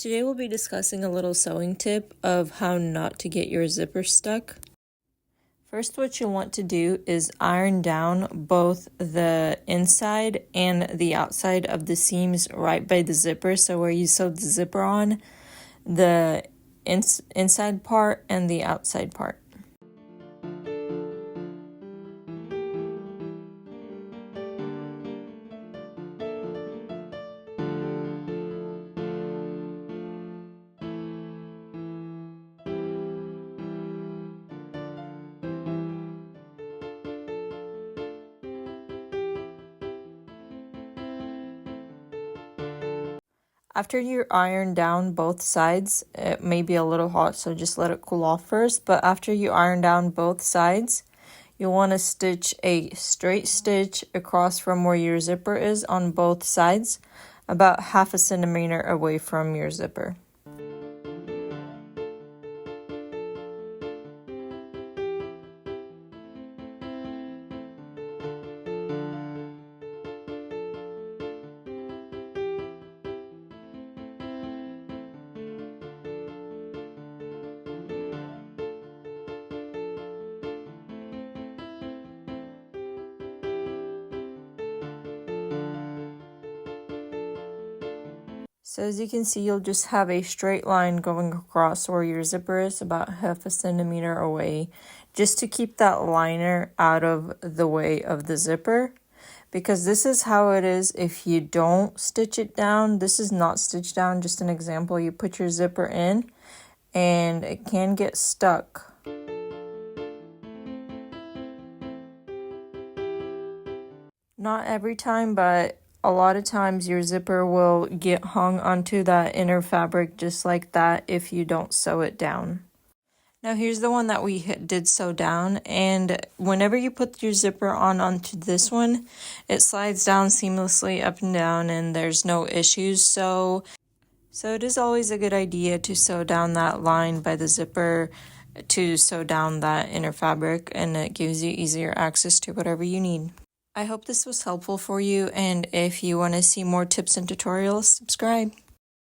Today we'll be discussing a little sewing tip of how not to get your zipper stuck. First, what you'll want to do is iron down both the inside and the outside of the seams right by the zipper. So where you sewed the zipper on, the inside part and the outside part. After you iron down both sides, it may be a little hot, so just let it cool off first. But after you iron down both sides, you'll want to stitch a straight stitch across from where your zipper is on both sides, about 1/2 centimeter away from your zipper. So as you can see, you'll just have a straight line going across where your zipper is, about 1/2 centimeter away, just to keep that liner out of the way of the zipper. Because this is how it is if you don't stitch it down. This is not stitched down, just an example. You put your zipper in and it can get stuck. Not every time, but a lot of times your zipper will get hung onto that inner fabric just like that if you don't sew it down. Now here's the one that we did sew down, and whenever you put your zipper onto this one, it slides down seamlessly up and down and there's no issues. So it is always a good idea to sew down that line by the zipper to sew down that inner fabric, and it gives you easier access to whatever you need. I hope this was helpful for you, and if you want to see more tips and tutorials, subscribe.